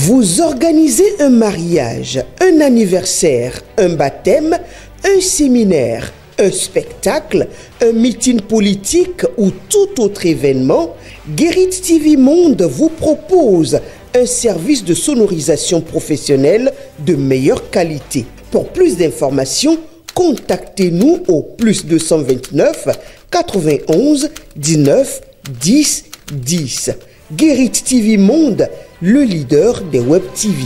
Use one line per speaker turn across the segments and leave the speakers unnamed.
Vous organisez un mariage, un anniversaire, un baptême, un séminaire, un spectacle, un meeting politique ou tout autre événement, Guérit TV Monde vous propose un service de sonorisation professionnelle de meilleure qualité. Pour plus d'informations, contactez-nous au +229 91 19 10 10. Guérit TV Monde, le leader des web TV.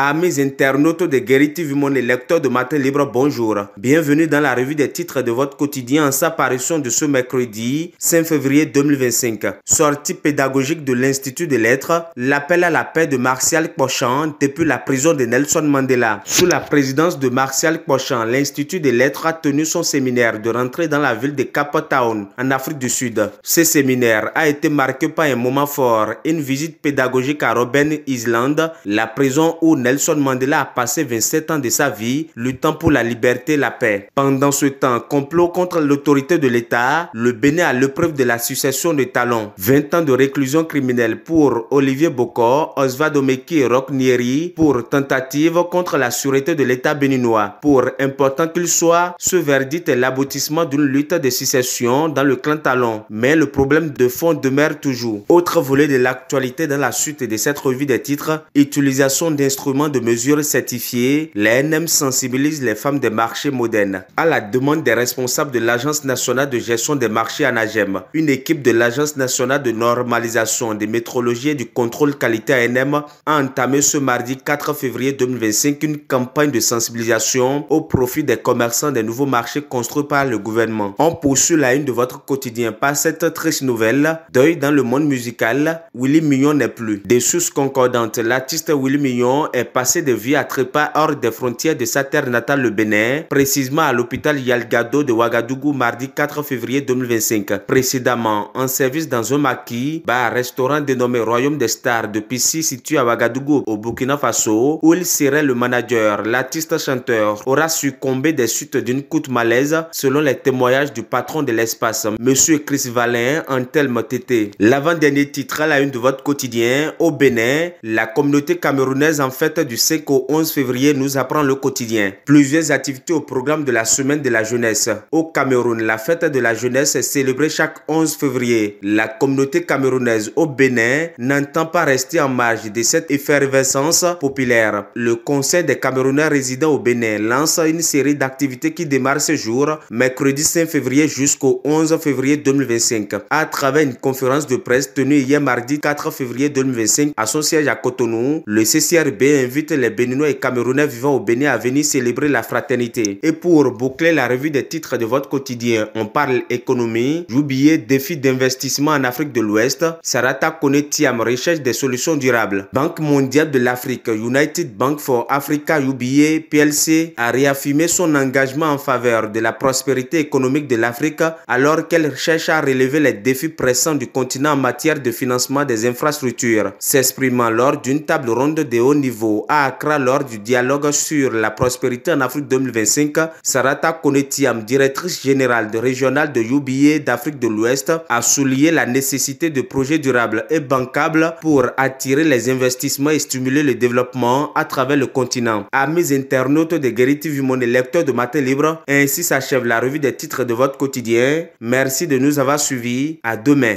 Amis internautes de Guérit TV Monde et lecteurs de Matin Libre, bonjour. Bienvenue dans la revue des titres de votre quotidien en sa parution de ce mercredi 5 février 2025. Sortie pédagogique de l'Institut des Lettres, l'appel à la paix de Martial Kpochan depuis la prison de Nelson Mandela. Sous la présidence de Martial Kpochan, l'Institut des Lettres a tenu son séminaire de rentrée dans la ville de Cape Town, en Afrique du Sud. Ce séminaire a été marqué par un moment fort, une visite pédagogique à Robben Island, la prison où Nelson Mandela a passé 27 ans de sa vie luttant pour la liberté et la paix. Pendant ce temps, complot contre l'autorité de l'État, le Bénin à l'épreuve de la succession de talons. 20 ans de réclusion criminelle pour Olivier Bokor, Osvaldo Meki et Roch Nieri pour tentative contre la sûreté de l'État béninois. Pour important qu'il soit, ce verdict est l'aboutissement d'une lutte de succession dans le clan Talon. Mais le problème de fond demeure toujours. Autre volet de l'actualité dans la suite de cette revue des titres, utilisation d'instruments de mesures certifiées, l'ANM sensibilise les femmes des marchés modernes. À la demande des responsables de l'Agence nationale de gestion des marchés ANAGEM, une équipe de l'Agence nationale de normalisation des métrologies et du contrôle qualité ANM a entamé ce mardi 4 février 2025 une campagne de sensibilisation au profit des commerçants des nouveaux marchés construits par le gouvernement. On poursuit la une de votre quotidien par cette triste nouvelle. Deuil dans le monde musical, Willy Mignon n'est plus. Des sources concordantes, l'artiste Willy Mignon est passé de vie à trépas hors des frontières de sa terre natale, le Bénin, précisément à l'hôpital Yalgado de Ouagadougou mardi 4 février 2025. Précédemment, en service dans un maquis, bar-restaurant dénommé Royaume des Stars de Pissi situé à Ouagadougou au Burkina Faso, où il serait le manager, l'artiste-chanteur aura succombé des suites d'une courte malaise selon les témoignages du patron de l'espace, Monsieur Chris Valin, Antelme Tété. L'avant-dernier titre à la une de votre quotidien, au Bénin, la communauté camerounaise en fête du 5 au 11 février nous apprend le quotidien. Plusieurs activités au programme de la semaine de la jeunesse. Au Cameroun, la fête de la jeunesse est célébrée chaque 11 février. La communauté camerounaise au Bénin n'entend pas rester en marge de cette effervescence populaire. Le Conseil des Camerounais résidant au Bénin lance une série d'activités qui démarre ce jour, mercredi 5 février jusqu'au 11 février 2025. À travers une conférence de presse tenue hier mardi 4 février 2025 à son siège à Cotonou, le CCRB invite les Béninois et Camerounais vivant au Bénin à venir célébrer la fraternité. Et pour boucler la revue des titres de votre quotidien, on parle économie, Youbié, défi d'investissement en Afrique de l'Ouest, Sarata Kone Thiam, recherche des solutions durables. Banque mondiale de l'Afrique, United Bank for Africa, Youbié, PLC, a réaffirmé son engagement en faveur de la prospérité économique de l'Afrique alors qu'elle cherche à relever les défis pressants du continent en matière de financement des infrastructures. S'exprimant lors d'une table ronde de haut niveau à Accra lors du dialogue sur la prospérité en Afrique 2025, Sarata Kone Thiam, directrice générale régionale de UBA d'Afrique de l'Ouest, a souligné la nécessité de projets durables et bancables pour attirer les investissements et stimuler le développement à travers le continent. Amis internautes de Guérit TV Monde et lecteurs de Matin Libre, ainsi s'achève la revue des titres de votre quotidien. Merci de nous avoir suivis. À demain.